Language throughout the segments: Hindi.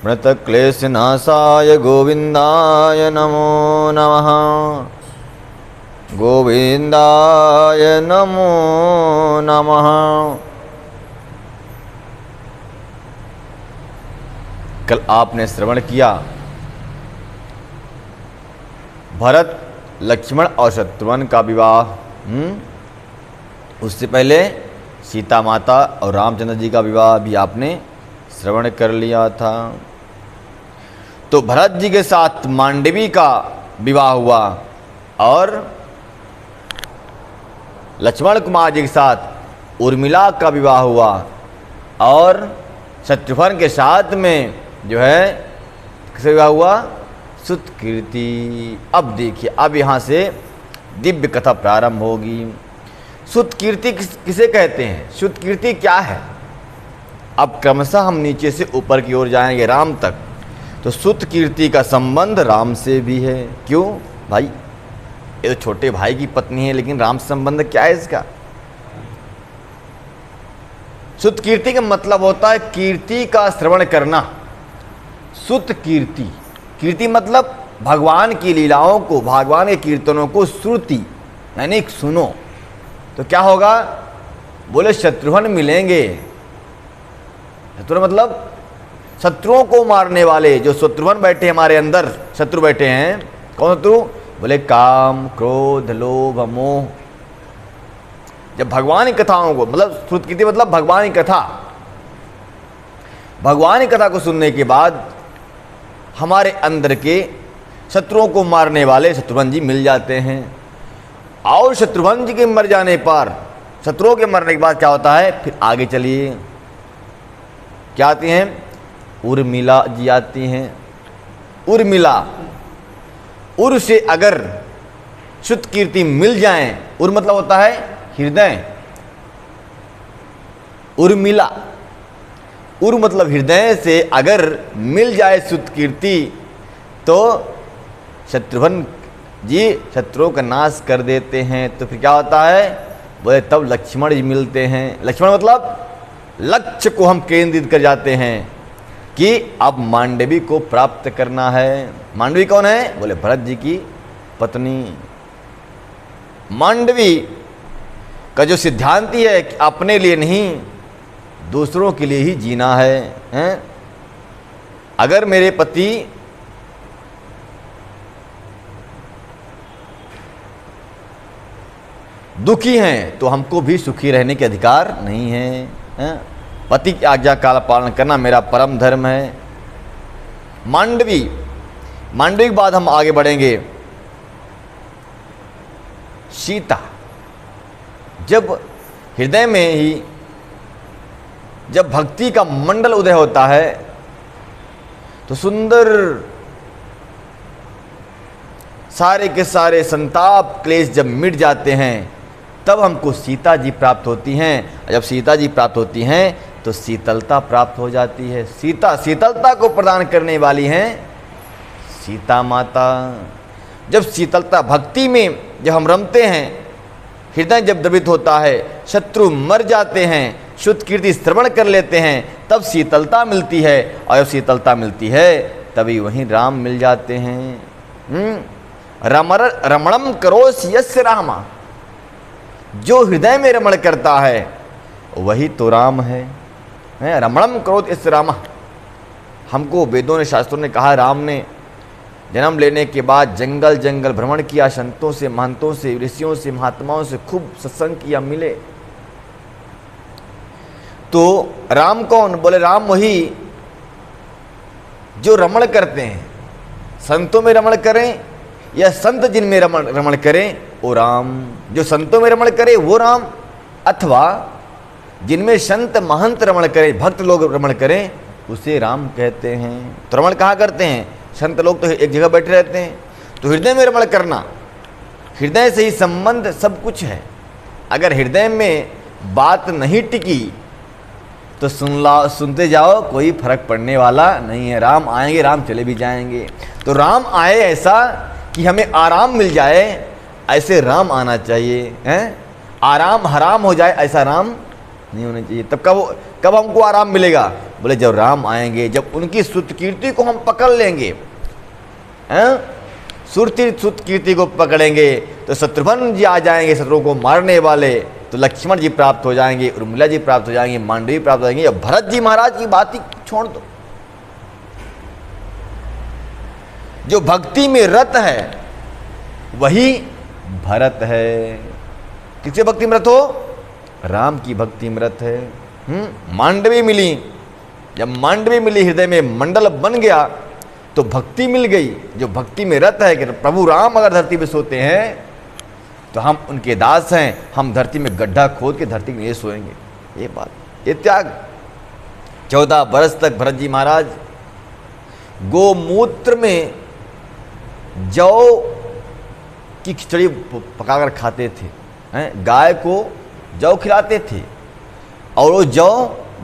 मृतक्लेशनाशाय गोविन्दाय नमो नमः। गोविन्दाय नमो नमः। कल आपने श्रवण किया भरत, लक्ष्मण और शत्रुघ्न का विवाह। उससे पहले सीता माता और रामचंद्र जी का विवाह भी आपने श्रवण कर लिया था। तो भरत जी के साथ मांडवी का विवाह हुआ और लक्ष्मण कुमार जी के साथ उर्मिला का विवाह हुआ और शत्रुघ्न के साथ में जो है किसका विवाह हुआ? सुतकीर्ति। अब देखिए, अब यहाँ से दिव्य कथा प्रारंभ होगी। सुतकीर्ति किसे कहते हैं? सुतकीर्ति क्या है? अब क्रमशः हम नीचे से ऊपर की ओर जाएंगे राम तक। तो सुतकीर्ति का संबंध राम से भी है। क्यों भाई? ये तो छोटे भाई की पत्नी है, लेकिन राम से संबंध क्या है इसका? सुतकीर्ति का मतलब होता है कीर्ति का श्रवण करना। सुतकीर्ति, कीर्ति मतलब भगवान की लीलाओं को, भगवान के कीर्तनों को श्रुति यानी सुनो। तो क्या होगा? बोले शत्रुघ्न मिलेंगे। शत्रुघ्न मतलब शत्रुओं को मारने वाले। जो शत्रुघ्न बैठे हमारे अंदर, शत्रु बैठे हैं। कौन शत्रु? बोले काम, क्रोध, लोभ, मोह। जब भगवान की कथाओं को, मतलब श्रुति मतलब भगवान की कथा, भगवान की कथा को सुनने के बाद हमारे अंदर के शत्रुओं को मारने वाले शत्रुघ्न जी मिल जाते हैं। और शत्रुघ्न जी के मर जाने पर, शत्रुओं के मरने के बाद क्या होता है? फिर आगे चलिए, क्या आती हैं? उर्मिला जी आती हैं। उर्मिला, उर से अगर सुतकीर्ति मिल जाए, उर मतलब होता है हृदय, उर्मिला, उर मतलब हृदय से अगर मिल जाए सुतकीर्ति तो शत्रुघ्न जी शत्रुओं का नाश कर देते हैं। तो फिर क्या होता है? बोले तब लक्ष्मण जी मिलते हैं। लक्ष्मण मतलब लक्ष्य को हम केंद्रित कर जाते हैं कि अब मांडवी को प्राप्त करना है। मांडवी कौन है? बोले भरत जी की पत्नी। मांडवी का जो सिद्धांत है कि अपने लिए नहीं, दूसरों के लिए ही जीना है, हैं? अगर मेरे पति दुखी हैं तो हमको भी सुखी रहने के अधिकार नहीं है, हैं? पति की आज्ञा का पालन करना मेरा परम धर्म है। मांडवी, मांडवी के बाद हम आगे बढ़ेंगे। सीता, जब हृदय में ही जब भक्ति का मंडल उदय होता है तो सुंदर सारे के सारे संताप क्लेश जब मिट जाते हैं तब हमको सीता जी प्राप्त होती हैं। जब सीता जी प्राप्त होती हैं तो शीतलता प्राप्त हो जाती है। सीता, शीतलता को प्रदान करने वाली हैं सीता माता। जब शीतलता भक्ति में जब हम रमते हैं, हृदय जब द्रवित होता है, शत्रु मर जाते हैं, शुद्ध कीर्ति श्रवण कर लेते हैं, तब शीतलता मिलती है। और जब शीतलता मिलती है तभी वहीं राम मिल जाते हैं। रमणम करोस यस्य रामा, जो हृदय में रमण करता है वही तो राम है। रमणम करोत यस्य रामा, हमको वेदों ने, शास्त्रों ने कहा, राम ने जन्म लेने के बाद जंगल जंगल भ्रमण किया, संतों से, महंतों से, ऋषियों से, महात्माओं से खूब सत्संग किया, मिले। तो राम कौन? बोले राम वही जो रमण करते हैं। संतों में रमण करें या संत जिनमें रमण करें वो राम। जो संतों में रमण करे वो राम, अथवा जिनमें संत महंत रमण करें, भक्त लोग रमण करें, उसे राम कहते हैं। तो रमण कहाँ करते हैं? संत लोग तो एक जगह बैठे रहते हैं। तो हृदय में रमण करना, हृदय से ही संबंध सब कुछ है। अगर हृदय में बात नहीं टिकी तो सुनते जाओ, कोई फर्क पड़ने वाला नहीं है। राम आएंगे, राम चले भी जाएंगे। तो राम आए ऐसा कि हमें आराम मिल जाए, ऐसे राम आना चाहिए, हैं? आराम हराम हो जाए ऐसा राम नहीं होना चाहिए। तब का वो कब हमको आराम मिलेगा? बोले जब राम आएंगे, जब उनकी स्तुति कीर्ति को हम पकड़ लेंगे, स्तुति कीर्ति को पकड़ेंगे तो शत्रुघ्न जी आ जाएंगे, शत्रुओं को मारने वाले, तो लक्ष्मण जी प्राप्त हो जाएंगे, उर्मिला जी प्राप्त हो जाएंगे, मांडवी प्राप्त हो जाएंगे। अब भरत जी महाराज की बात ही छोड़ दो। जो भक्ति में रत है वही भरत है। किससे भक्ति में रत हो? राम की भक्ति में रत है। मांडवी मिली, जब मांडवी मिली हृदय में मंडल बन गया तो भक्ति मिल गई। जो भक्ति में रत है कि प्रभु राम अगर धरती पे सोते हैं तो हम उनके दास हैं, हम धरती में गड्ढा खोद के धरती में ये सोएंगे। ये बात, ये त्याग। 14 बरस तक भरत जी महाराज गोमूत्र में जौ की खिचड़ी पकाकर खाते थे, गाय को जौ खिलाते थे, और वो जौ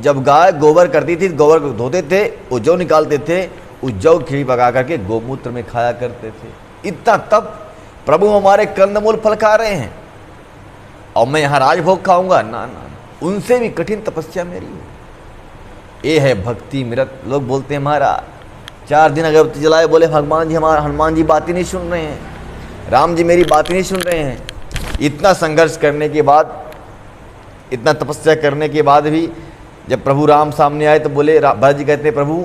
जब गाय गोबर करती थी, गोबर को धोते थे, वो जौ निकालते थे, उस जौ खिचड़ी पका करके गोमूत्र में खाया करते थे। इतना तब प्रभु हमारे कंदमूल फल खा रहे हैं और मैं यहाँ राजभोग खाऊंगा? ना ना, उनसे भी कठिन तपस्या मेरी है। ये है भक्ति मिरत। लोग बोलते हैं महाराज 4 दिन अगरबत्ती जलाए, बोले भगवान जी हमारा, हनुमान जी बात ही नहीं सुन रहे हैं, राम जी मेरी बात ही नहीं सुन रहे हैं। इतना संघर्ष करने के बाद, इतना तपस्या करने के बाद भी जब प्रभु राम सामने आए तो बोले, भरत जी कहते हैं प्रभु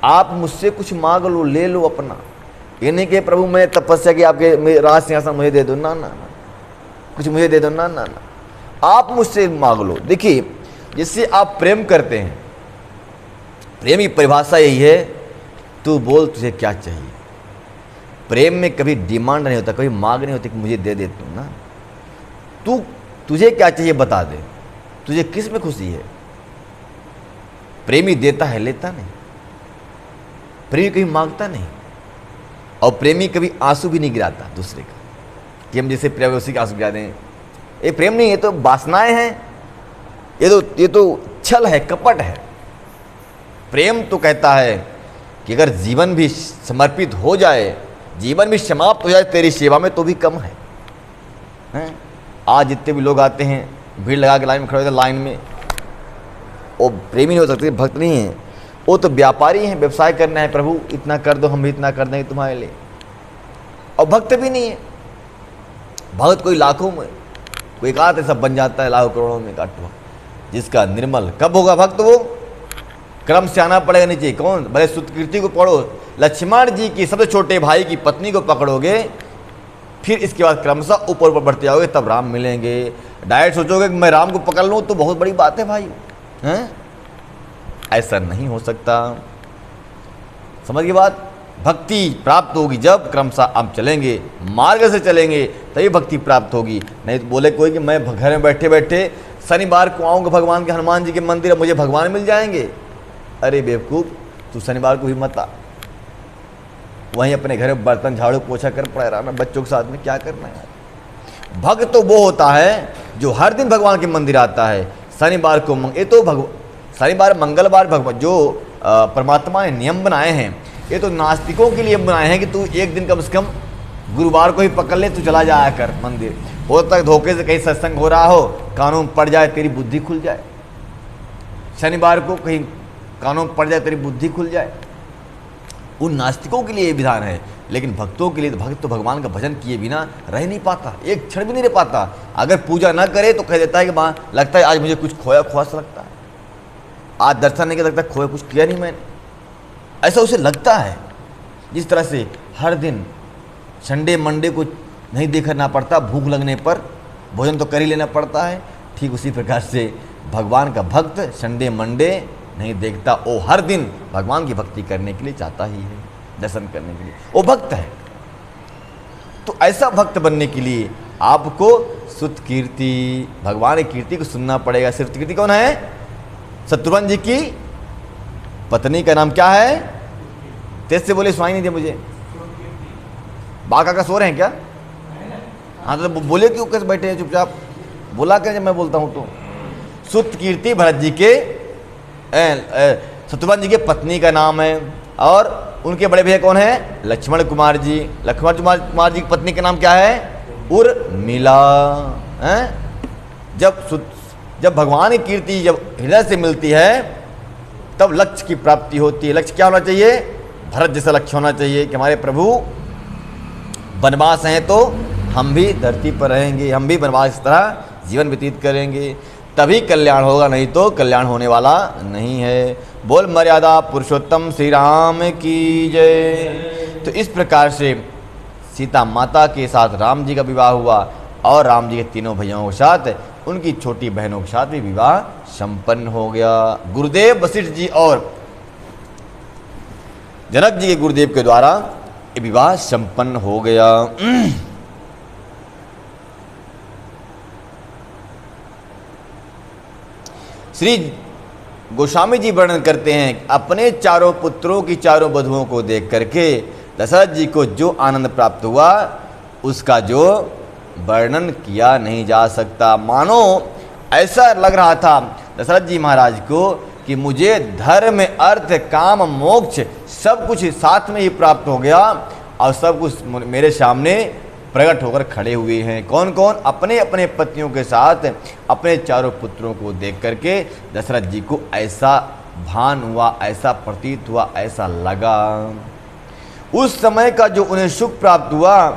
आप मुझसे कुछ मांग लो, ले लो अपना। ये नहीं कि प्रभु मैं तपस्या की आपके राज सिंहासन मुझे दे दो, ना ना ना, कुछ मुझे दे दो, ना ना ना, आप मुझसे मांग लो। देखिए जिससे आप प्रेम करते हैं, प्रेम की परिभाषा यही है, तू बोल तुझे क्या चाहिए। प्रेम में कभी डिमांड नहीं होता, कभी मांग नहीं होती कि मुझे दे तू, ना, तुझे क्या चाहिए बता दे, तुझे किस में खुशी है। प्रेमी देता है, लेता नहीं। प्रेमी कभी मांगता नहीं, और प्रेमी कभी आंसू भी नहीं गिराता दूसरे का, कि हम जैसे प्रेम उसी के आंसू गिरा दें। ये प्रेम नहीं, ये तो वासनाएं हैं, ये तो छल है, कपट है। प्रेम तो कहता है कि अगर जीवन भी समर्पित हो जाए, जीवन भी समाप्त हो जाए तेरी सेवा में, तो भी कम है, हैं? आज जितने भी लोग आते हैं, भीड़ लगा के लाइन में खड़े होते हैं, लाइन में, वो प्रेमी नहीं हो सकते, भक्त नहीं है, वो तो व्यापारी हैं, व्यवसाय करना है, प्रभु इतना कर दो, हम भी इतना कर देंगे तुम्हारे लिए। और भक्त भी नहीं है। भक्त कोई लाखों में, कोई एक आध सब बन जाता है, लाखों करोड़ों में काटो। जिसका निर्मल कब होगा भक्त? वो क्रम से आना पड़ेगा नीचे। कौन? भले स्तुति कीर्ति को पढ़ो, लक्ष्मण जी की सबसे छोटे भाई की पत्नी को पकड़ोगे, फिर इसके बाद क्रमशः ऊपर ऊपर बढ़ते जाओगे, तब राम मिलेंगे। डायरेक्ट सोचोगे कि मैं राम को पकड़ लूँ तो बहुत बड़ी बात है भाई, हैं? ऐसा नहीं हो सकता। समझ की बात? भक्ति प्राप्त होगी जब क्रमशः हम चलेंगे, मार्ग से चलेंगे, तभी भक्ति प्राप्त होगी। नहीं तो बोले कोई कि मैं घर में बैठे बैठे शनिवार को आऊँगा भगवान के, हनुमान जी के मंदिर, मुझे भगवान मिल जाएंगे। अरे बेवकूफ़, तू शनिवार को भी मत आ, वहीं अपने घर में बर्तन झाड़ू पोछा कर पड़ा रहना, बच्चों के साथ में क्या करना है। भक्त तो वो होता है जो हर दिन भगवान के मंदिर आता है। शनिवार को ये तो शनिवार मंगलवार भगवान जो परमात्मा ने नियम बनाए हैं, ये तो नास्तिकों के लिए बनाए हैं कि तू एक दिन कम से कम गुरुवार को ही पकड़ ले, तू चला जाया कर मंदिर। हो तक धोखे से कहीं सत्संग हो रहा हो, कानून पड़ जाए, तेरी बुद्धि खुल जाए। शनिवार को कहीं कानून पड़ जाए, तेरी बुद्धि खुल जाए। उन नास्तिकों के लिए ये विधान है, लेकिन भक्तों के लिए, भक्त तो भगवान का भजन किए बिना रह नहीं पाता, एक क्षण भी नहीं रह पाता। अगर पूजा ना करे तो कह देता है कि माँ लगता है आज मुझे कुछ खोया खोआ सा लगता है, आज दर्शन नहीं किया, लगता है खोया कुछ किया नहीं मैंने, ऐसा उसे लगता है। जिस तरह से हर दिन संडे मंडे को नहीं देखना पड़ता, भूख लगने पर भोजन तो कर ही लेना पड़ता है, ठीक उसी प्रकार से भगवान का भक्त संडे मंडे नहीं देखता, वो हर दिन भगवान की भक्ति करने के लिए चाहता ही है, दर्शन करने के लिए वो भक्त है। तो ऐसा भक्त बनने के लिए आपको स्तुति कीर्ति, भगवान की कीर्ति को सुनना पड़ेगा। स्तुति कीर्ति कौन है? शत्रुघ्न जी की पत्नी का नाम क्या है? तेज से बोले, सुनाई नहीं दिया मुझे। बाका का सो रहे हैं क्या? हाँ तो बोले क्यों, कैसे बैठे हैं चुपचाप? बोला क्या जब मैं बोलता हूँ तो? स्तुति कीर्ति भरत जी के, शत्रुघ्न जी के पत्नी का नाम है, और उनके बड़े भैया कौन है? लक्ष्मण कुमार जी। लक्ष्मण कुमार जी की पत्नी का नाम क्या है? उर्मिला। जब जब भगवान की कीर्ति जब हृदय से मिलती है तब लक्ष्य की प्राप्ति होती है। लक्ष्य क्या होना चाहिए? भरत जैसा लक्ष्य होना चाहिए कि हमारे प्रभु वनवास हैं तो हम भी धरती पर रहेंगे, हम भी वनवास इस तरह जीवन व्यतीत करेंगे, तभी कल्याण होगा, नहीं तो कल्याण होने वाला नहीं है। बोल मर्यादा पुरुषोत्तम श्री राम की जय। तो इस प्रकार से सीता माता के साथ राम जी का विवाह हुआ और राम जी के तीनों भैयाओं के साथ उनकी छोटी बहनों के साथ भी विवाह संपन्न हो गया। गुरुदेव वशिष्ठ जी और जनक जी के गुरुदेव के द्वारा ये विवाह संपन्न हो गया। श्री गोस्वामी जी वर्णन करते हैं, अपने चारों पुत्रों की चारों वधुओं को देख करके दशरथ जी को जो आनंद प्राप्त हुआ उसका जो वर्णन किया नहीं जा सकता। मानो ऐसा लग रहा था दशरथ जी महाराज को कि मुझे धर्म अर्थ काम मोक्ष सब कुछ साथ में ही प्राप्त हो गया और सब कुछ मेरे सामने प्रकट होकर खड़े हुए हैं। कौन कौन? अपने अपने पत्नियों के साथ अपने चारों पुत्रों को देख करके दशरथ जी को ऐसा भान हुआ, ऐसा प्रतीत हुआ, ऐसा लगा। उस समय का जो उन्हें सुख प्राप्त हुआ,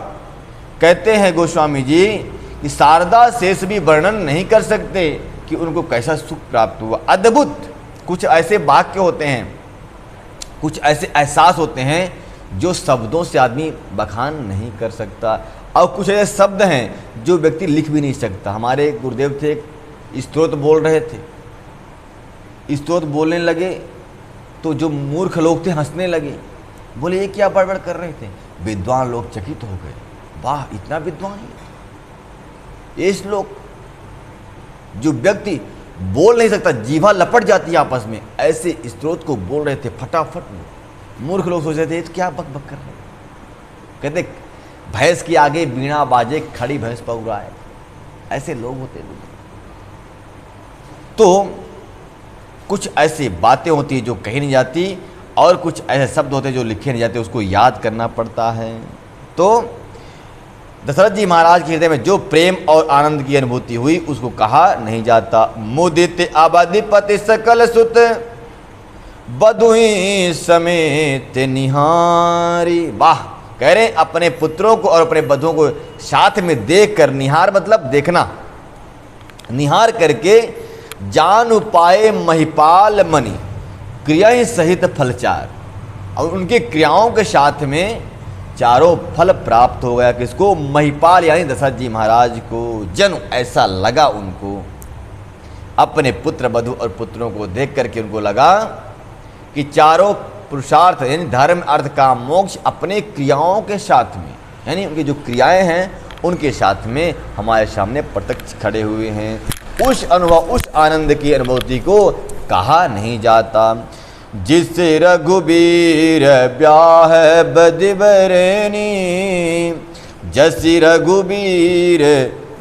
कहते हैं गोस्वामी जी कि शारदा शेष भी वर्णन नहीं कर सकते कि उनको कैसा सुख प्राप्त हुआ। अद्भुत कुछ ऐसे वाक्य होते हैं, कुछ ऐसे एहसास होते हैं जो शब्दों से आदमी बखान नहीं कर सकता, और कुछ ऐसे शब्द हैं जो व्यक्ति लिख भी नहीं सकता। हमारे गुरुदेव थे, स्तोत्र बोल रहे थे, स्तोत्र बोलने लगे तो जो मूर्ख लोग थे हंसने लगे, बोले ये क्या बड़बड़ कर रहे थे। विद्वान लोग चकित हो गए, वाह इतना विद्वान है ये श्लोक। जो व्यक्ति बोल नहीं सकता, जीवा लपट जाती है आपस में, ऐसे स्तोत्र को बोल रहे थे फटाफट। मूर्ख लोग सोच रहे थे क्या बक बक कर रहे। कहते भैंस के आगे बीणा बाजे, खड़ी भैंस पौराए, ऐसे लोग होते लोग। तो कुछ ऐसी बातें होती है जो कही नहीं जाती, और कुछ ऐसे शब्द होते हैं जो लिखे नहीं जाते, उसको याद करना पड़ता है। तो दशरथ जी महाराज के हृदय में जो प्रेम और आनंद की अनुभूति हुई उसको कहा नहीं जाता। मुदित अवधिपति सकल सुत बधुई समेत निहारी। वाह, कह रहे अपने पुत्रों को और अपने बधुओं को साथ में देख कर, निहार मतलब देखना, निहार करके जान पाए महिपाल मणि क्रियाएं सहित फलचार, और उनकी क्रियाओं के साथ में चारों फल प्राप्त हो गया। किसको? महिपाल यानी दशरथ जी महाराज को। जन ऐसा लगा उनको, अपने पुत्र वधु और पुत्रों को देख करके उनको लगा कि चारों पुरुषार्थ यानी धर्म अर्थ काम मोक्ष अपने क्रियाओं के साथ में, यानी उनकी जो क्रियाएं हैं उनके साथ में हमारे सामने प्रत्यक्ष खड़े हुए हैं। उस अनुभव, उस आनंद की अनुभूति को कहा नहीं जाता। जिसे रघुबीर ब्याह बदिबरनी, जसी रघुबीर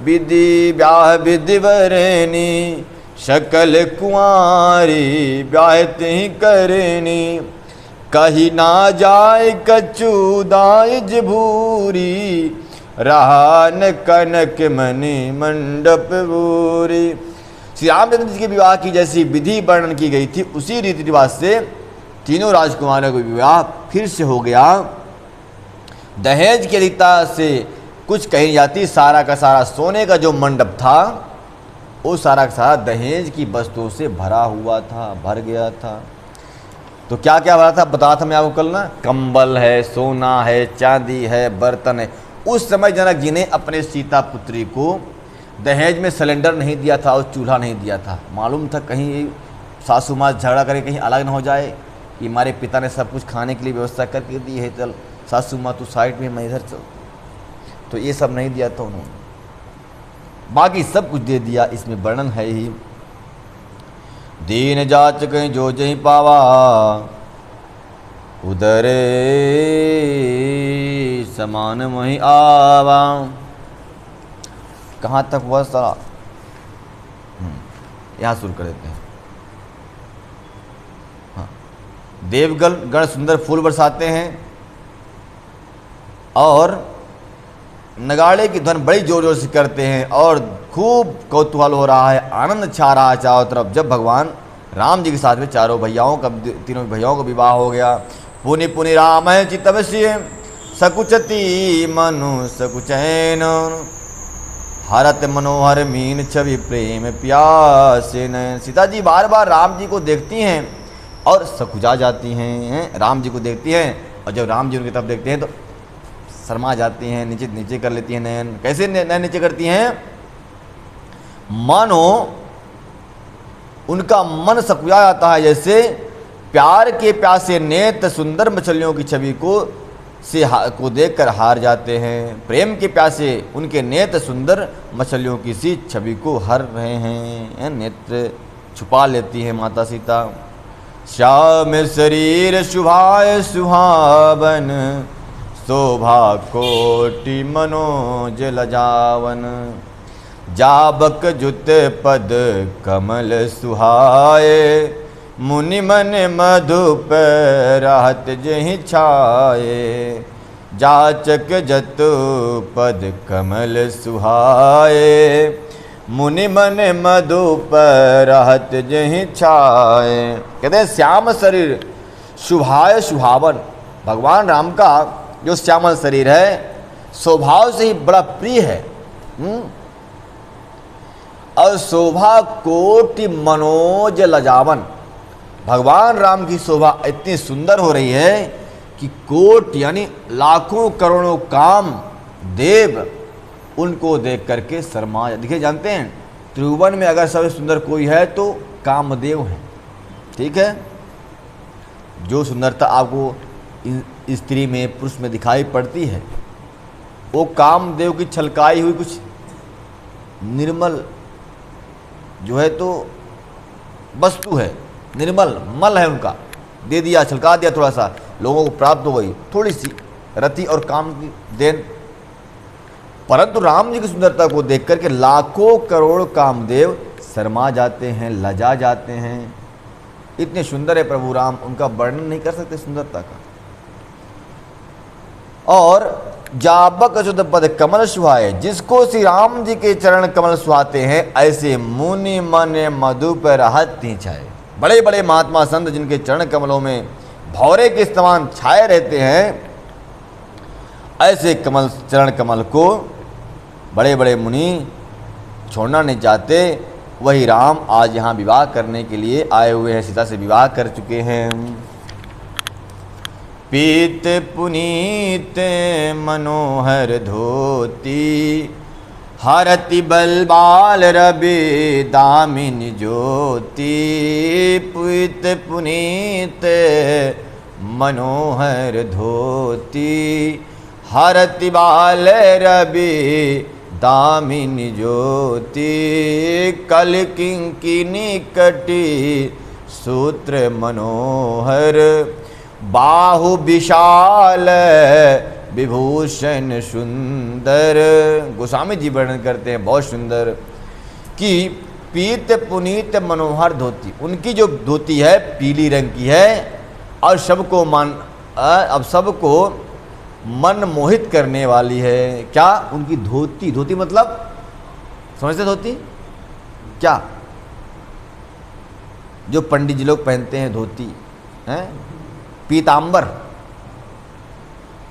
विधि ब्याह विधिवरनी, सकल कुंवारी ब्याह तिहि करनी, कही ना जाय कछु दाइज भूरी, रहान कनक मणि मंडप भूरी। श्री रामचंद्र जी के विवाह की जैसी विधि वर्णन की गई थी, उसी रीति रिवाज से तीनों राजकुमारों का विवाह फिर से हो गया। दहेज की अधिकता से कुछ कही जाती, सारा का सारा सोने का जो मंडप था वो सारा का सारा दहेज की वस्तुओं से भरा हुआ था, भर गया था। तो क्या क्या भरा था बताया था मैं आपको कल ना, कंबल है, सोना है, चांदी है, बर्तन है। उस समय जनक जी ने अपने सीता पुत्री को दहेज में सिलेंडर नहीं दिया था और चूल्हा नहीं दिया था। मालूम था कहीं सासू माँ झगड़ा करके कहीं अलग ना हो जाए, कि हमारे पिता ने सब कुछ खाने के लिए व्यवस्था करके दी है, चल सासू माँ तू साइड में, मैं इधर चल। तो ये सब नहीं दिया था उन्होंने, बाकी सब कुछ दे दिया। इसमें वर्णन है ही, दीन जाच कहीं जो जहीं पावा, उदरे समान वहीं आवा। कहाँ तक हुआ सारा? यहाँ शुरू कर देते हैं। हाँ, देवगण गण सुंदर फूल बरसाते हैं और नगाड़े की ध्वनि बड़ी जोर जोर से करते हैं, और खूब कौतूहल हो रहा है, आनंद छा रहा है चारों तरफ। जब भगवान राम जी के साथ में तीनों भैयाओं का विवाह हो गया। पुनि पुनि राम चितवश्य सकुचती मनु सकुचैन, हरत मनोहर मीन छवि प्रेम प्यासे नयन। सीता जी बार बार राम जी को देखती हैं और सकुचा जाती हैं, राम जी को देखती हैं, और जब राम जी उनकी तरफ देखते हैं तो शर्मा जाती हैं, नीचे नीचे कर लेती हैं नयन। कैसे नयन नीचे करती हैं? मानो उनका मन सकुचा जाता है, जैसे प्यार के प्यासे नेत्र सुंदर मछलियों की छवि को देखकर हार जाते हैं। प्रेम के प्यासे उनके नेत्र सुंदर मछलियों की सी छवि को हर रहे हैं, नेत्र छुपा लेती है माता सीता। श्याम शरीर शुभाय सुहावन, शोभा कोटि मनोज लजावन। जाबक जुत पद कमल सुहाए, मुनि मन मधुप रहत जहि छाए। जाचक जतु पद कमल सुहाए, मुनि मन मधुप रहत जहि छाए। कहते हैं श्याम शरीर शुभाय शुभावन, भगवान राम का जो श्यामल शरीर है स्वभाव से ही बड़ा प्रिय है। और शोभा कोटि मनोज लजावन, भगवान राम की शोभा इतनी सुंदर हो रही है कि कोट यानी लाखों करोड़ों काम देव उनको देख करके शर्मा। देखिए जानते हैं त्रिभुवन में अगर सबसे सुंदर कोई है तो कामदेव है, ठीक है। जो सुंदरता आपको स्त्री में पुरुष में दिखाई पड़ती है वो कामदेव की छलकाई हुई कुछ निर्मल जो है तो वस्तु है, निर्मल मल है उनका, दे दिया छलका दिया, थोड़ा सा लोगों को प्राप्त हो गई थोड़ी सी रति और काम की देन। परंतु राम जी की सुंदरता को देख करके लाखों करोड़ कामदेव शर्मा जाते हैं, लजा जाते हैं। इतने सुंदर है प्रभु राम, उनका वर्णन नहीं कर सकते सुंदरता का। और जाबक अच्युत पद कमल सुहाए, जिसको श्री राम जी के चरण कमल सुहाते हैं ऐसे मुनि मन मधु पर रहत छाए। बड़े बड़े महात्मा संत जिनके चरण कमलों में भौरे के समान छाए रहते हैं, ऐसे चरण कमल को बड़े बड़े मुनि छोड़ना नहीं चाहते। वही राम आज यहाँ विवाह करने के लिए आए हुए हैं, सीता से विवाह कर चुके हैं। पीत पुनीत मनोहर धोती, हरति बलबाल रवि दामिनी ज्योति। पीत पुनीत मनोहर धोती, हरति बाल रवि दामिनी ज्योति। कल किंकिनी कटी सूत्र मनोहर, बाहु विशाल विभूषण सुंदर। गोस्वामी जी वर्णन करते हैं बहुत सुंदर कि पीत पुनीत मनोहर धोती, उनकी जो धोती है पीली रंग की है और सबको मन मोहित करने वाली है। क्या उनकी धोती, धोती मतलब समझते धोती क्या, जो पंडित जी लोग पहनते हैं धोती हैं, पीतांबर।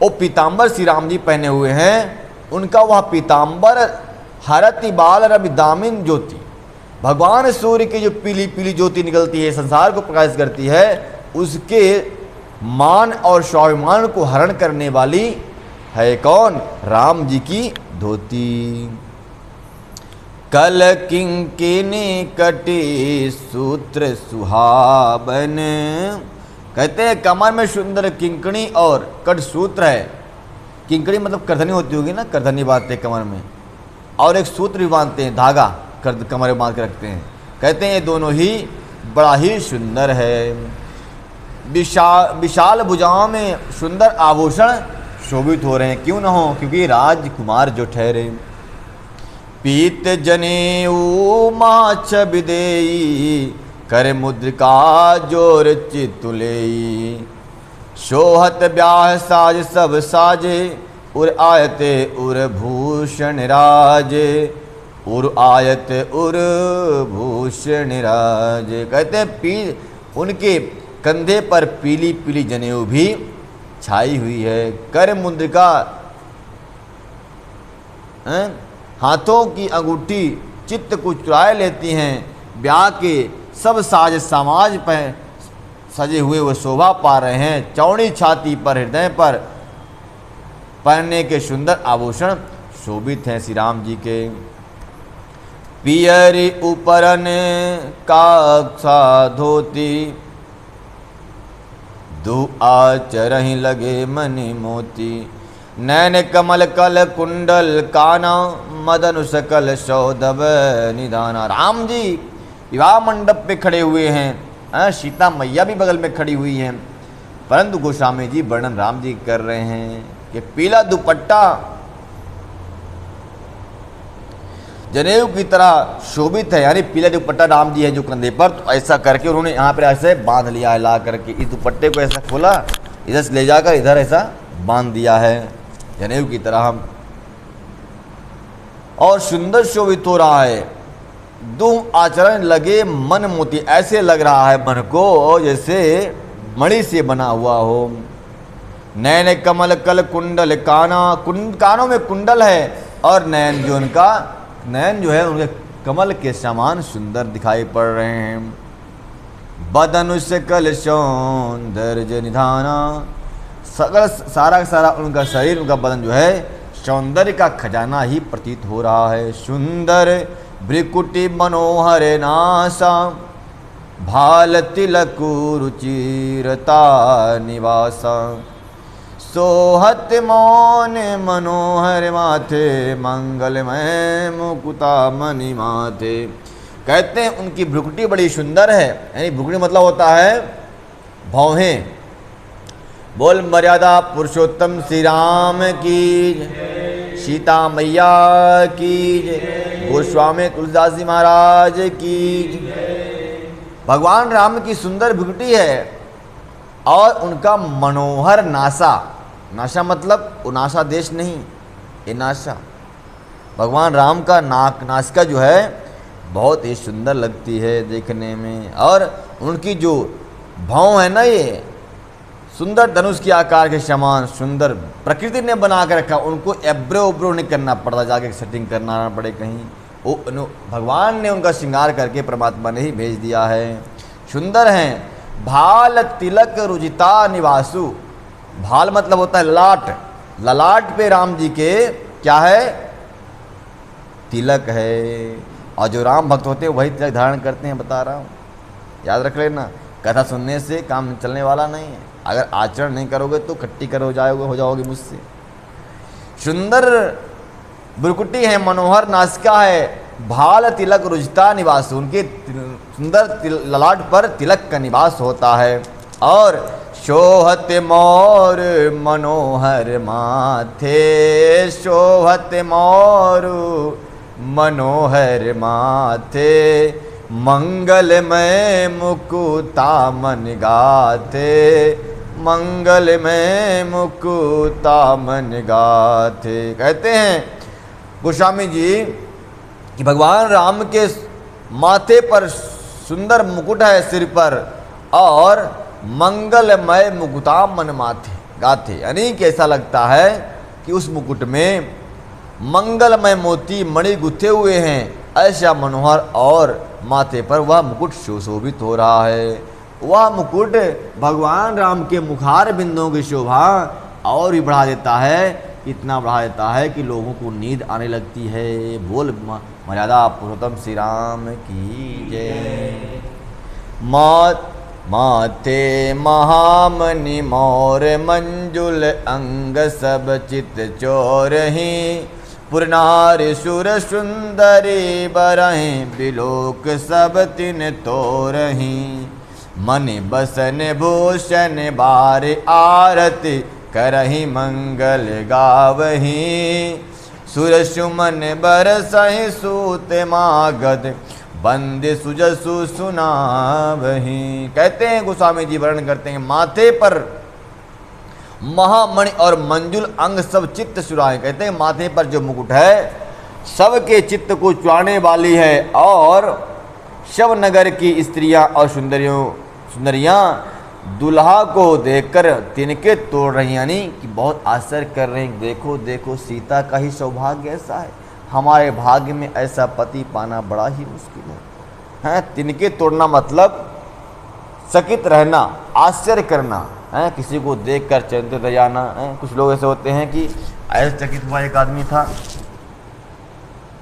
वो पीतांबर श्री राम जी पहने हुए हैं, उनका वह पीतांबर हरति बाल रवि दामिन ज्योति, भगवान सूर्य की जो पीली पीली ज्योति निकलती है संसार को प्रकाशित करती है, उसके मान और स्वाभिमान को हरण करने वाली है कौन? राम जी की धोती। कल किंकिनी कटी सूत्र सुहावन, कहते हैं कमर में सुंदर किंकणी और कट सूत्र है। किंकणी मतलब करधनी होती होगी ना, करधनी बांधते हैं कमर में, और एक सूत्र भी बांधते हैं, धागा कमर में बांध के रखते हैं। कहते हैं ये दोनों ही बड़ा ही सुंदर है। विशाल भुजाओं में सुंदर आभूषण शोभित हो रहे हैं, क्यों न हो, क्योंकि राजकुमार जो ठहरे। पीत जनेऊ माछ विदेई, कर मुद्रिका जोर चितुलेई। शोहत ब्याह साज सब साजे, उर आयते उर भूषण राजे। उर आयत उर भूषण राज। कहते हैं उनके कंधे पर पीली पीली जनेऊ भी छाई हुई है। कर मुद्रिका, हाथों की अंगूठी चित्त को चुराए लेती हैं। ब्याह के सब साज समाज पर सजे हुए वो शोभा पा रहे हैं। चौड़ी छाती पर हृदय पर पहनने के सुंदर आभूषण शोभित हैं श्री राम जी के। पियरी उपरन काक्षा धोती, दु आचरहि लगे मनि मोती। नैन कमल कल कुंडल काना, मदन सकल सौदब निधाना। राम जी विवाह मंडप पे खड़े हुए हैं, सीता मैया भी बगल में खड़ी हुई हैं, परंतु गोस्वामी जी वर्णन राम जी कर रहे हैं कि पीला दुपट्टा जनेऊ की तरह शोभित है, यानी पीला दुपट्टा राम जी है जो कंधे पर। तो ऐसा करके उन्होंने यहाँ पर ऐसे बांध लिया है, ला करके इस दुपट्टे को ऐसा खोला, इधर से ले जाकर इधर ऐसा बांध दिया है जनेऊ की तरह, और सुंदर शोभित हो रहा है। दो आचरण लगे मन मोती, ऐसे लग रहा है मन को जैसे मणि से बना हुआ हो। नैन कमल कल कुंडल काना, कानों में कुंडल है, और नैन जो उनका नैन जो है उनके कमल के समान सुंदर दिखाई पड़ रहे हैं। बदन सकल सौंदर्य निधाना, सकल सारा उनका शरीर, उनका बदन जो है सौंदर्य का खजाना ही प्रतीत हो रहा है। सुंदर भ्रिकुटी मनोहर नासा, भाल तिलक रुचिरता निवासा। सोहत मौन मनोहर माथे, मंगलमय मुकुता मणि माथे। कहते हैं उनकी भ्रुकुटी बड़ी सुंदर है, यानी भ्रुकुटी मतलब होता है भौहें। बोल मर्यादा पुरुषोत्तम श्री राम की, सीता मैया की, गोस्वामी तुलसीदास जी महाराज की। भगवान राम की सुंदर भ्रुकुटी है और उनका मनोहर नासा, नासा मतलब वो नासा देश नहीं, ये नासा भगवान राम का नाक, नासिका जो है बहुत ही सुंदर लगती है देखने में। और उनकी जो भौं है ना, ये सुंदर धनुष के आकार के समान सुंदर प्रकृति ने बना के रखा, उनको एब्रो उब्रो नहीं करना पड़ता, जाके सेटिंग करना ना पड़े कहीं, वो भगवान ने उनका श्रृंगार करके परमात्मा ने ही भेज दिया है। सुंदर हैं। भाल तिलक रुजिता निवासु, भाल मतलब होता है ललाट, ललाट पे राम जी के क्या है, तिलक है। और जो राम भक्त होते हैं वही तिलक धारण करते हैं, बता रहा हूँ, याद रख लेना। कथा सुनने से काम चलने वाला नहीं है, अगर आचरण नहीं करोगे तो खट्टी कर हो जाओगे मुझसे। सुंदर भ्रुकुटी है, मनोहर नासिका है, भाल तिलक रुजता निवास, उनके सुंदर ललाट पर तिलक का निवास होता है। और शोहत मोर मनोहर माथे, शोहत मोर मनोहर माथे, मंगलमय मुकुता मन गाथे, मंगलमय मुकुता मन गाथे। कहते हैं गोस्वामी जी कि भगवान राम के माथे पर सुंदर मुकुट है सिर पर, और मंगलमय मुकुता मन माथे गाथे, यानी कि ऐसा लगता है कि उस मुकुट में मंगलमय मोती मणि गुथे हुए हैं, ऐसा मनोहर, और माथे पर वह मुकुट सुशोभित हो रहा है। वह मुकुट भगवान राम के मुखार बिंदुओं की शोभा और भी बढ़ा देता है, इतना बढ़ा देता है कि लोगों को नींद आने लगती है। बोल मर्यादा पुरुषोत्तम श्री राम की जय। माथे महामणि मोर मंजुल अंग सब चित चोरही, पुरनारी सुर सुंदरी बरही, बिलोक सब तिन तोरही। मन बसन भूषण बार आरती, करही मंगल गावही, सुर सुमन बरसहि सूत मागध, बंदे सुजसु सुनावही। कहते हैं गोस्वामी जी वर्णन करते हैं, माथे पर महामणि और मंजुल अंग सब चित्त सुराए। कहते हैं माथे पर जो मुकुट है सबके चित्त को चुराने वाली है, और शव नगर की स्त्रियां और सुंदरियां दुल्हा को देखकर तिनके तोड़ रही, यानी कि बहुत आश्चर्य कर रही। देखो देखो, सीता का ही सौभाग्य ऐसा है, हमारे भाग्य में ऐसा पति पाना बड़ा ही मुश्किल है। तिनके तोड़ना मतलब चकित रहना, आश्चर्य करना है, किसी को देखकर चिंतित हो जाना है। कुछ लोग ऐसे होते हैं कि ऐसे चकित हुआ, एक आदमी था,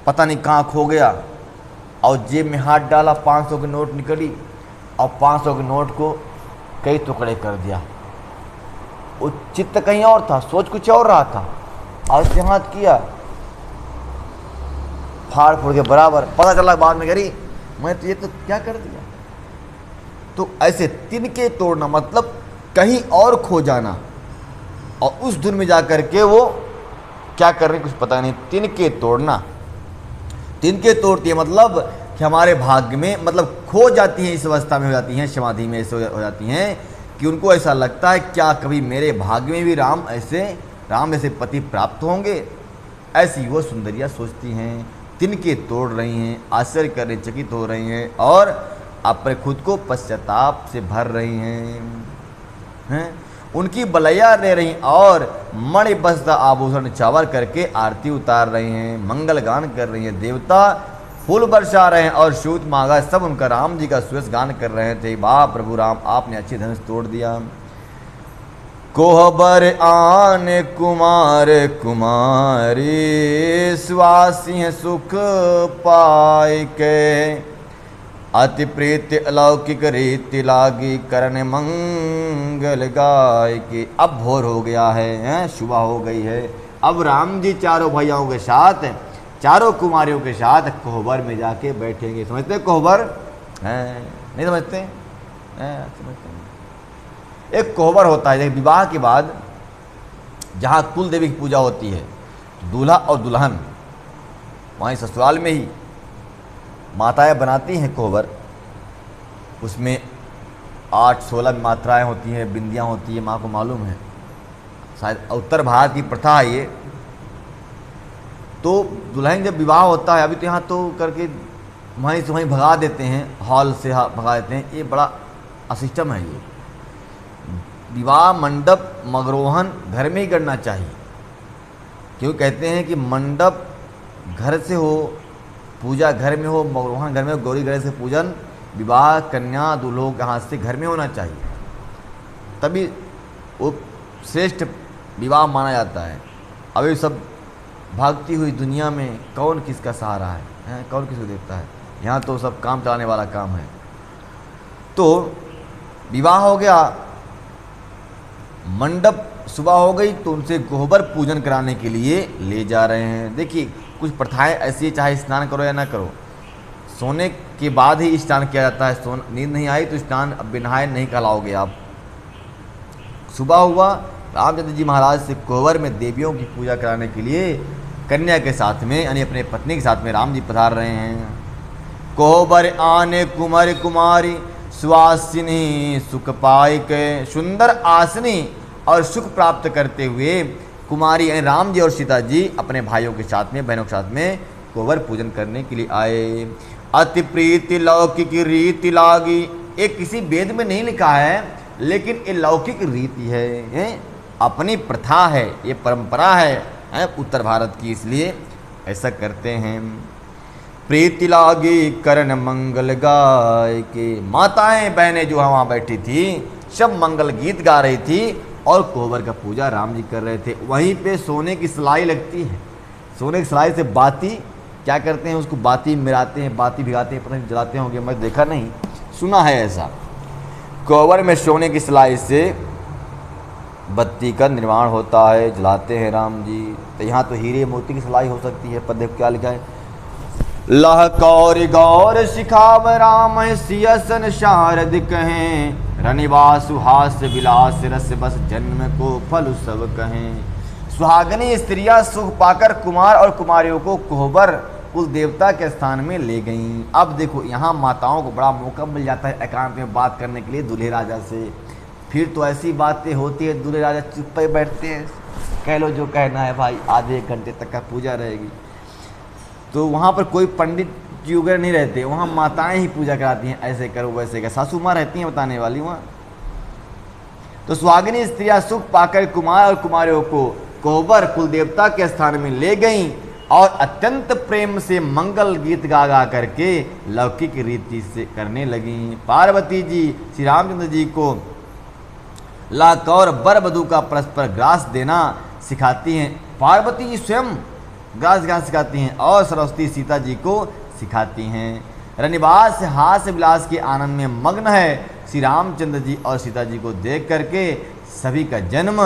पता नहीं कहाँ खो गया, और जेब में हाथ डाला, 500 की नोट निकली, और 500 के नोट को कई टुकड़े कर दिया। वो चित्त कहीं और था, सोच कुछ और रहा था, और उसने हाथ किया, फाड़ फूड़ के बराबर। पता चला बाद में, करी मैं तो ये तो क्या कर दिया। तो ऐसे तिनके तोड़ना मतलब कहीं और खो जाना, और उस धुन में जा कर के वो क्या कर रहे कुछ पता नहीं। तिनके तोड़ना, तिनके तोड़ती है मतलब कि हमारे भाग्य में, मतलब खो जाती हैं, इस अवस्था में हो जाती हैं, समाधि में ऐसे हो जाती हैं कि उनको ऐसा लगता है क्या कभी मेरे भाग्य में भी राम ऐसे पति प्राप्त होंगे। ऐसी वो सुंदरियाँ सोचती हैं, तिनके तोड़ रही हैं, आश्चर्य कर रही, चकित हो रही हैं, और अपने खुद को पश्चाताप से भर रही हैं। उनकी बलैया ले रही, और मणि बस्ता आभूषण चावर करके आरती उतार रही हैं, मंगल गान कर रही हैं, देवता फूल बरसा रहे हैं, और सूत मांगा सब उनका राम जी का सुयस गान कर रहे थे। वाह प्रभु राम, आपने अच्छी धनुष तोड़ दिया। कोहबर आन कुमार कुमारी, स्वासी सुख पाय के, अति प्रीति अलौकिक रीति लागी, करने मंगल गाय की। अब भोर हो गया है, सुबह हो गई है। अब राम जी चारों भैयाओं के साथ, चारों कुमारियों के साथ कोहबर में जाके बैठेंगे। समझते हैं कोहबर हैं? नहीं समझते हैं? समझते हैं। एक कोहबर होता है विवाह के बाद, जहाँ कुल देवी की पूजा होती है, दूल्हा और दुल्हन वहीं ससुराल में ही माताएं बनाती हैं कोहबर। उसमें 8-16 मात्राएं होती हैं, बिंदियाँ होती हैं, माँ को मालूम है, शायद उत्तर भारत की प्रथा है ये। तो दुल्हन जब विवाह होता है, अभी तो यहाँ तो करके वहीं से वहीं भगा देते हैं, हॉल से भगा देते हैं, ये बड़ा असिस्टम है। ये विवाह मंडप मगरोहन घर में ही करना चाहिए, क्यों कहते हैं कि मंडप घर से हो, पूजा घर में हो, मगरोहन घर में हो, गौरी गणेश से पूजन विवाह कन्या दूल्हों के हाथ से घर में होना चाहिए, तभी वो श्रेष्ठ विवाह माना जाता है। अभी सब भागती हुई दुनिया में कौन किसका सहारा है, कौन किसको देखता है? यहाँ तो सब काम चलाने वाला काम है। तो विवाह हो गया, मंडप सुबह हो गई, तो उनसे कोहबर पूजन कराने के लिए ले जा रहे हैं। देखिए कुछ प्रथाएं ऐसी है, चाहे स्नान करो या ना करो, सोने के बाद ही स्नान किया जाता है। नींद नहीं आई तो स्नान अब बिनहाए नहीं कहलाओगे आप। सुबह हुआ, रामचंद्र जी महाराज से कोहबर में देवियों की पूजा कराने के लिए कन्या के साथ में, यानी अपने पत्नी के साथ में राम जी पधार रहे हैं। कोहबर आने कुमार कुमारी, सुवासिनी सुख पाई के, सुंदर आसनी और सुख प्राप्त करते हुए कुमारी यानी राम जी और सीता जी अपने भाइयों के साथ में, बहनों के साथ में कोहबर पूजन करने के लिए आए। अति प्रीति लौकिक रीति लागी, ये किसी वेद में नहीं लिखा है, लेकिन ये लौकिक रीति है, अपनी प्रथा है, ये परंपरा है उत्तर भारत की, इसलिए ऐसा करते हैं। प्रीति लागी करण मंगल गाय के, माताएं बहनें जो वहाँ बैठी थी सब मंगल गीत गा रही थी, और कोहबर का पूजा राम जी कर रहे थे। वहीं पे सोने की सिलाई लगती है, सोने की सिलाई से बाती क्या करते हैं, उसको बाती मिलाते हैं, बाती भिगाते हैं, पता नहीं जलाते होंगे, मैं देखा नहीं, सुना है ऐसा। कोहबर में सोने की सिलाई से बत्ती का निर्माण होता है, जलाते हैं राम जी। तो यहाँ तो हीरे मोती की सिलाई हो सकती है, पर देखो क्या लिखा है, लह कौर गौर शिखाव राम सियसन शारद कहें, रनिवास सुहास विलास रस बस जन्म को फल सब कहें। सुहागनी स्त्रियां सुख पाकर कुमार और कुमारियों को कोहबर कुल देवता के स्थान में ले गईं। अब देखो यहाँ माताओं को बड़ा मौका मिल जाता है एकांत में बात करने के लिए दूल्हे राजा से। फिर तो ऐसी बातें होती है, दूल्हे राजा चुप पे बैठते हैं, कह लो जो कहना है भाई, आधे 1 घंटे तक का पूजा रहेगी। तो वहाँ पर कोई पंडित जी वगैरह नहीं रहते, वहाँ माताएं ही पूजा कराती हैं, ऐसे करो वैसे कर, सासू माँ रहती हैं बताने वाली वहाँ। तो सुहागिनी स्त्रियां सुख पाकर कुमार और कुमारियों को कोबर कुल देवता के स्थान में ले गईं और अत्यंत प्रेम से मंगल गीत गा गा करके लौकिक रीति से करने लगी। पार्वती जी श्री रामचंद्र जी को लाकौर बर वधू का परस्पर ग्रास देना सिखाती हैं। पार्वती जी स्वयं ग्रास गान सिखाती हैं और सरस्वती सीता जी को सिखाती हैं। रनिवास हास्य विलास के आनंद में मग्न है। श्री रामचंद्र जी और सीता जी को देख करके सभी का जन्म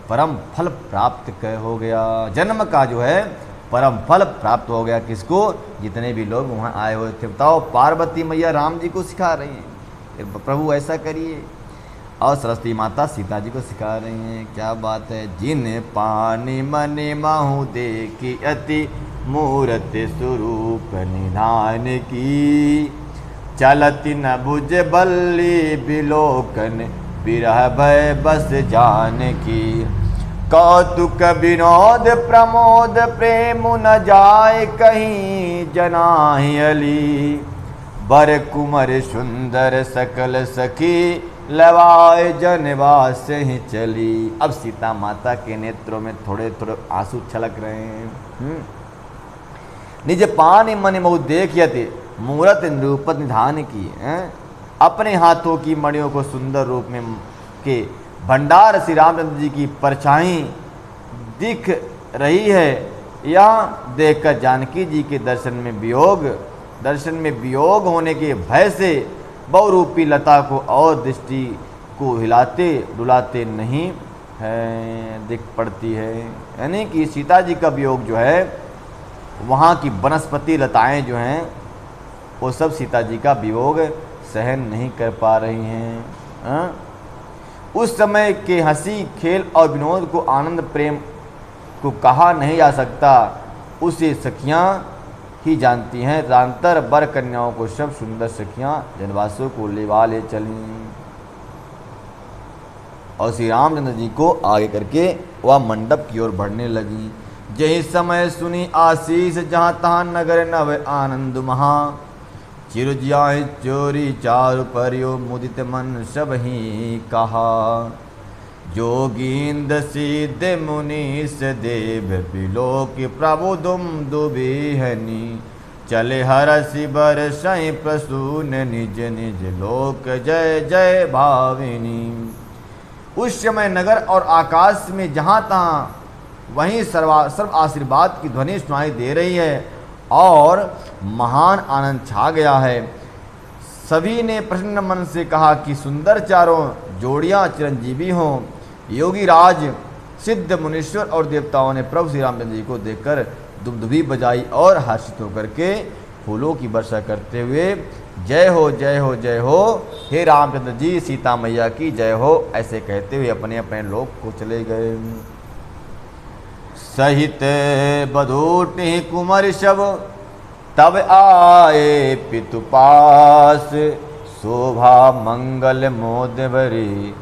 परम फल प्राप्त हो गया। जन्म का जो है परम फल प्राप्त हो गया किसको? जितने भी लोग वहाँ आए हुए थे। बताओ, पार्वती मैया राम जी को सिखा रही हैं, प्रभु ऐसा करिए, और सरस्वती माता सीता जी को सिखा रही हैं। क्या बात है। जिन पानी मनि महु देखी अति मूर्त स्वरूप निधान की, चलती न बुझ बल्ली बिलोकन बिरह भय बस जान की। कौतुक विनोद प्रमोद प्रेम न जाए कहीं जनाहि अली। बर कुमर सुंदर सकल सखी लवाए जनवास ही चली। अब सीता माता के नेत्रों में थोड़े थोड़े आंसू छलक रहे हैं। निज पानी मन महु देखियते मूरत निरूपत निधान की। अपने हाथों की मणियों को सुंदर रूप में के भंडार श्री रामचंद्र जी की परछाई दिख रही है। यह देखकर जानकी जी के दर्शन में वियोग होने के भय से बहुरूपी लता को और दृष्टि को हिलाते डुलाते नहीं है दिख पड़ती है। यानी कि सीता जी का वियोग जो है, वहाँ की वनस्पति लताएं जो हैं वो सब सीता जी का वियोग सहन नहीं कर पा रही हैं। उस समय के हंसी खेल और विनोद को आनंद प्रेम को कहा नहीं जा सकता, उसे सखियाँ ही जानती हैं। रांतर बर कन्याओं को सब सुंदर सखियाँ जनवासों को लेवा ले चलीं और श्री रामचंद्र जी को आगे करके वह मंडप की ओर बढ़ने लगी। यही समय सुनी आशीष जहाँ तहाँ नगर नव आनंद महा। चिरजियाँ चोरी चारु परियो मुदित मन सब ही कहा। जोगींद सिद्ध मुनीस देव बिलोक प्रबुदुम दुबिहनी। चले हरसि बरसहि प्रसून निज निज लोक जय जय भाविनी। उस समय नगर और आकाश में जहाँ तहाँ वहीं सर्व आशीर्वाद की ध्वनि सुनाई दे रही है और महान आनंद छा गया है। सभी ने प्रसन्न मन से कहा कि सुंदर चारों जोड़ियां चिरंजीवी हों। योगी राज सिद्ध मुनीश्वर और देवताओं ने प्रभु श्री रामचंद्र जी को देखकर दुबदुबी बजाई और हर्षित होकर के फूलों की वर्षा करते हुए जय हो जय हो जय हो, हे रामचंद्र जी सीता मैया की जय हो, ऐसे कहते हुए अपने अपने लोक को चले गए। सहित बधूटि कुमर शव तब आए पितु पास। शोभा मंगल मोद भरी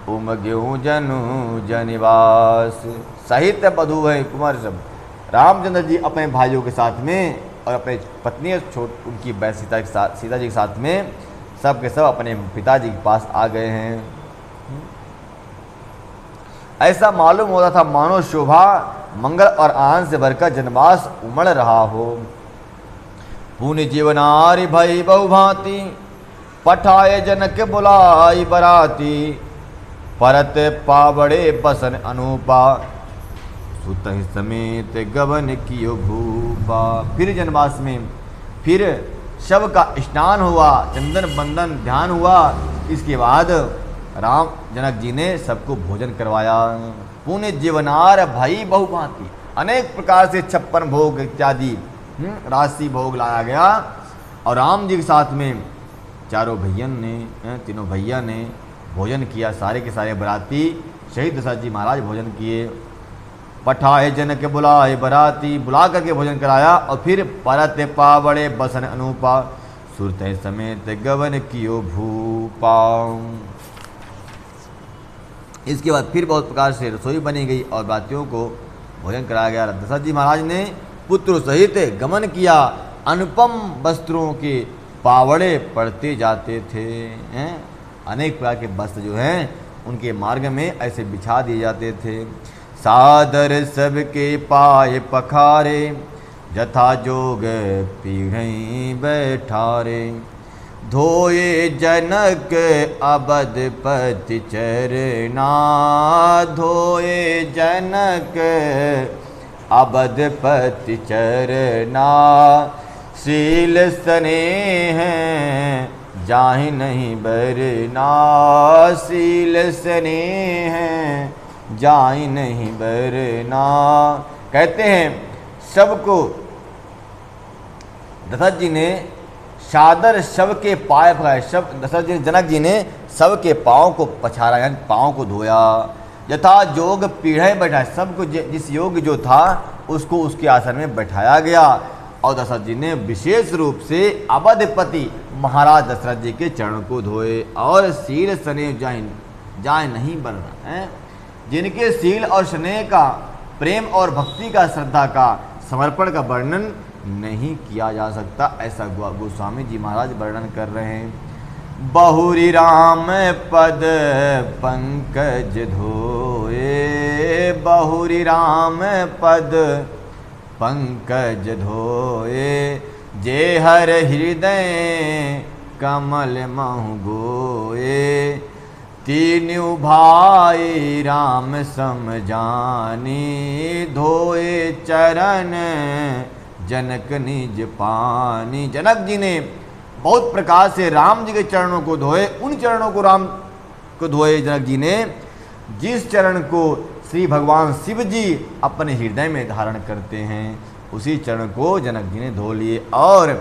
उमग्यू जनु जनिवास। सहित बधू है कुमार सब। रामचंद्र जी अपने भाइयों के साथ में और अपने पत्नी उनकी सीता जी के साथ में सब के सब अपने पिताजी के पास आ गए हैं। ऐसा मालूम होता था मानो शोभा मंगल और आनंद से भरकर जनवास उमड़ रहा हो। पुण्य जीवनारि भई बहुभांति पठाए जनक बुलाई बराती। परत पावड़े बसन अनुपा सुतहि समेत गवन कियो भूपा। फिर जनवास में फिर शव का स्नान हुआ, चंदन बंदन ध्यान हुआ। इसके बाद राम जनक जी ने सबको भोजन करवाया। पुण्य जीवनार भई बहुभांति, अनेक प्रकार से 56 भोग इत्यादि राशि भोग लाया गया। और राम जी के साथ में तीनों भैया ने भोजन किया। सारे के सारे बराती शहीद दशरथ जी महाराज भोजन किए। पठाए जनक बुलाए बराती, बुला करके भोजन कराया। और फिर परत पावड़े बसन अनुपा सुरत समेत गवन कियो भूपा। इसके बाद फिर बहुत प्रकार से रसोई बनी गई और बरातियों को भोजन कराया गया। दशरथ जी महाराज ने पुत्र सहित गमन किया। अनुपम वस्त्रों के पावड़े पड़ते जाते थे। हैं अनेक प्रकार के वस्त्र जो हैं उनके मार्ग में ऐसे बिछा दिए जाते थे। सादर सबके पाए पखारे, यथा जोग पीढ़ई बैठारे। धोए जनक अबधपति चरना, धोए जनक अबधपति चरना। शील स्नेह जाहि नहीं बरना, शील स्नेह जाहि नहीं बरना। कहते हैं सबको दशरथ जी ने सादर शव के पाय पखारे। शव दशरथ जी जनक जी ने शव के पाँव को पछाड़ा, यानी पाँव को धोया। यथा जोग पीढ़े बैठा, सबको जिस योग जो था उसको उसके आसन में बैठाया गया। और दशरथ जी ने विशेष रूप से अवधपति महाराज दशरथ जी के चरणों को धोए। और शील स्नेह जाए नहीं बन रहा है, जिनके शील और स्नेह का, प्रेम और भक्ति का, श्रद्धा का, समर्पण का वर्णन नहीं किया जा सकता, ऐसा गोस्वामी जी महाराज वर्णन कर रहे हैं। बहुरी राम पद पंकज धोए, बहुरी राम पद पंकज धोए। जे हर हृदय कमल महु गोए। तीनू भाई राम सम जानी, धोए चरण जनक निज पानी। जनक जी ने बहुत प्रकार से राम जी के चरणों को धोए। उन चरणों को राम को धोए जनक जी ने जिस चरण को श्री भगवान शिव जी अपने हृदय में धारण करते हैं, उसी चरण को जनक जी ने धो लिए। और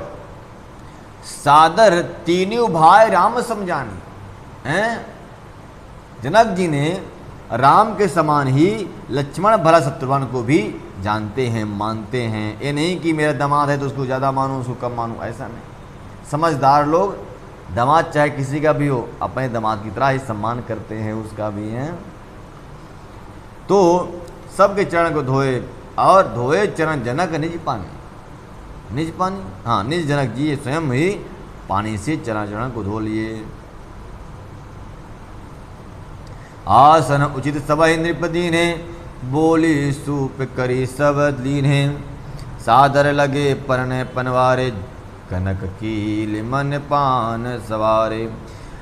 सादर तीनों भाई राम समझानी हैं, जनक जी ने राम के समान ही लक्ष्मण भरत शत्रुघ्न को भी जानते हैं, मानते हैं। ये नहीं कि मेरा दामाद है तो उसको ज़्यादा मानूं, उसको कम मानूं, ऐसा नहीं। समझदार लोग दामाद चाहे किसी का भी हो, अपने दामाद की तरह ही सम्मान करते हैं, उसका भी है। तो सबके चरण को धोए। और धोए चरण जनक निज पानी, निज पानी, हाँ निज जनक जी स्वयं ही पानी से चरण को धो लिए। आसन उचित सब नृपति ने, बोली सूप करी सब दीने। सादर लगे परने पनवारे, कनक कील मन पान सवारे।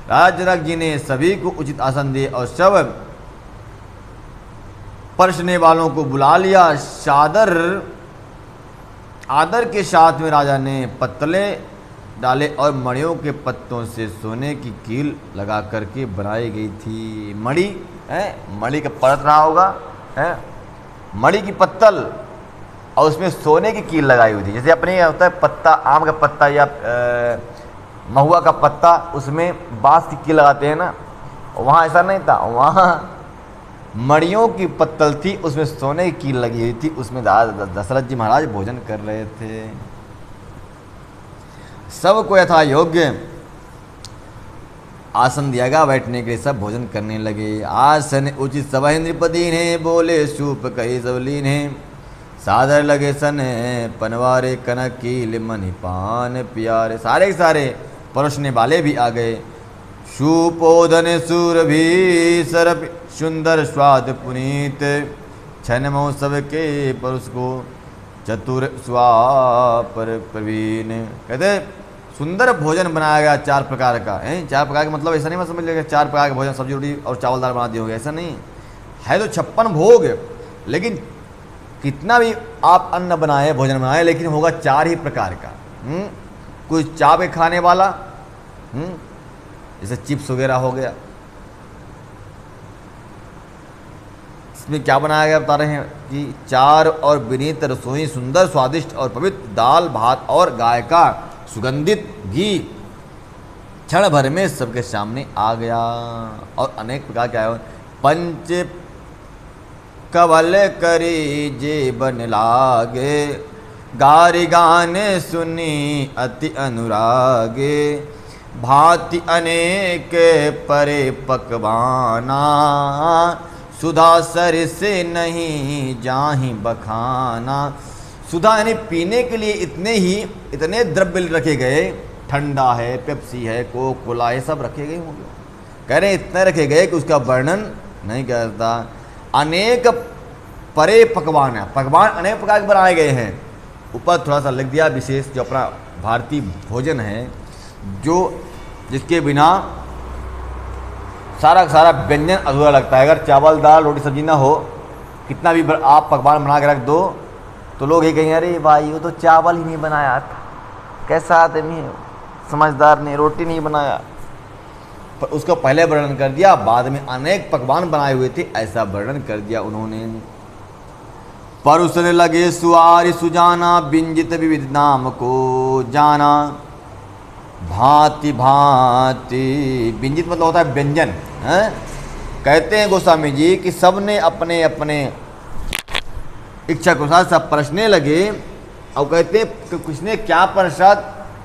राजा जनक जी ने सभी को उचित आसन दिए और सब परसने वालों को बुला लिया। सादर आदर के साथ में राजा ने पत्तले डाले और मणियों के पत्तों से सोने की कील लगा करके बनाई गई थी। मणि है, मणि का परत रहा होगा है, मणि की पत्तल और उसमें सोने की कील लगाई हुई थी। जैसे अपने होता है पत्ता, आम का पत्ता या महुआ का पत्ता, उसमें बांस की कील लगाते हैं ना, वहाँ ऐसा नहीं था। वहाँ मणियों की पत्तल थी, उसमें सोने की कील लगी हुई थी। उसमें दशरथ जी महाराज भोजन कर रहे थे। सबको यथा योग्य आसन दिया गया बैठने के लिए, सब भोजन करने लगे। आसन उचित सब नृपति ने, बोले सूप कही सब लीने। सादर लगे सन पनवारे, कनक कील मणि पान प्यारे। सारे सारे परोसने वाले भी आ गए। सुपोधन सूर भी सरप, सुंदर स्वाद पुनीत। छन महोत्सव के परुष को, चतुर स्वापर प्रवीण। कहते सुंदर भोजन बनाया गया 4 प्रकार का है। 4 प्रकार का मतलब ऐसा नहीं मैं समझ लेगा 4 प्रकार का भोजन, सब्जी रोटी और चावल दाल बना दिए होंगे, ऐसा नहीं है। तो 56 भोग, लेकिन कितना भी आप अन्न बनाए, भोजन बनाए, लेकिन होगा 4 ही प्रकार का। कोई चाव के खाने वाला, जैसे चिप्स वगैरह हो गया। इसमें क्या बनाया गया बता रहे हैं कि 4 और विनीत रसोई, सुंदर स्वादिष्ट और पवित्र दाल भात और गाय का सुगंधित घी क्षण भर में सबके सामने आ गया। और अनेक प्रकार के आए, पंच कवल करी जेबन लागे। गारी गाने सुनी अति अनुरागे। भांति अनेक परे पकवाना। सुधा सर से नहीं जाहि बखाना। सुधा यानी पीने के लिए इतने द्रव्य रखे गए, ठंडा है, पेप्सी है, कोक कोला, ये सब रखे गए होंगे। कह रहे हैं इतने रखे गए कि उसका वर्णन नहीं करता। अनेक परे पकवान है, पकवान अनेक प्रकार के बनाए गए हैं। ऊपर थोड़ा सा लिख दिया विशेष, जो अपना भारतीय भोजन है, जो जिसके बिना सारा का सारा व्यंजन अधूरा लगता है। अगर चावल दाल रोटी सब्जी ना हो, कितना भी आप पकवान बना के रख दो, तो लोग ये कहेंगे अरे भाई वो तो चावल ही नहीं बनाया था, कैसा आदमी है, समझदार नहीं, रोटी नहीं बनाया। पर उसको पहले वर्णन कर दिया, बाद में अनेक पकवान बनाए हुए थे, ऐसा वर्णन कर दिया उन्होंने। परुसने लगे सुआरि सुजाना, बिंजित विविध नाम को जाना, भांति भांति। बिंजित मतलब होता है व्यंजन है। कहते हैं गोस्वामी जी कि सबने अपने अपने इच्छा के अनुसार सब परसने लगे। और कहते हैं कि किसने क्या परसा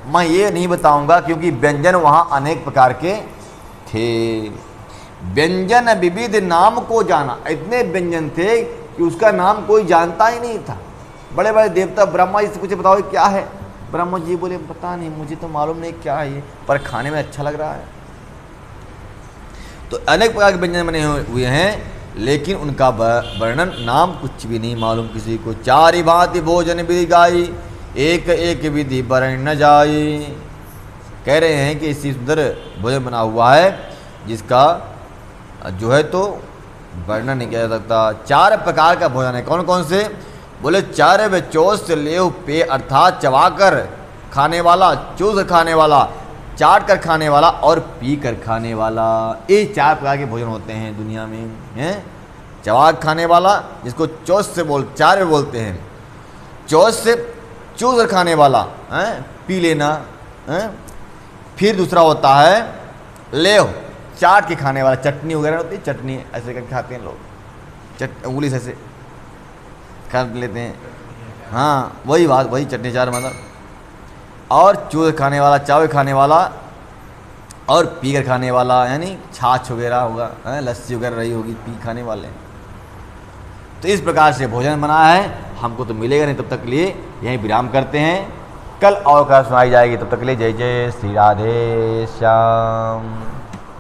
मैं ये नहीं बताऊंगा, क्योंकि व्यंजन वहाँ अनेक प्रकार के थे। व्यंजन विविध नाम को जाना, इतने व्यंजन थे कि उसका नाम कोई जानता ही नहीं था। बड़े बड़े देवता ब्रह्मा जी से पूछे बताओ ये क्या है, ब्रह्मा जी बोले पता नहीं, मुझे तो मालूम नहीं क्या है ये, पर खाने में अच्छा लग रहा है। तो अनेक प्रकार के व्यंजन बने हुए हैं, लेकिन उनका वर्णन नाम कुछ भी नहीं मालूम किसी को। चारि भांति भोजन विधि गाई, एक एक विधि वर्ण न जाई। कह रहे हैं कि इसी सुंदर भोजन बना हुआ है जिसका जो है तो वर्णन नहीं किया जा सकता। 4 प्रकार का भोजन है। कौन कौन से? बोले चारे व चोस लेव पे, अर्थात चबाकर खाने वाला, चूस खाने वाला, चाट कर खाने वाला और पी कर खाने वाला। ये 4 प्रकार के भोजन होते हैं दुनिया में हैं। चबाक खाने वाला जिसको चोस से चारे बोलते हैं, चोस से चूस कर खाने वाला है, पी लेना है। फिर दूसरा होता है लेव, चाट के खाने वाला, चटनी वगैरह होती है, चटनी ऐसे करके खाते हैं लोग, उंगली से ऐसे खा लेते हैं, हाँ वही बात, वही चटनी चाट मतलब। और चूस खाने वाला, चावल खाने वाला और पी कर खाने वाला, यानी छाछ वगैरह होगा, लस्सी वगैरह रही होगी, पी खाने वाले। तो इस प्रकार से भोजन बना है। हमको तो मिलेगा नहीं, तब तक के लिए यहीं विराम करते हैं। कल और कथा सुनाई जाएगी, तब तक के लिए जय जय श्री राधे श्याम।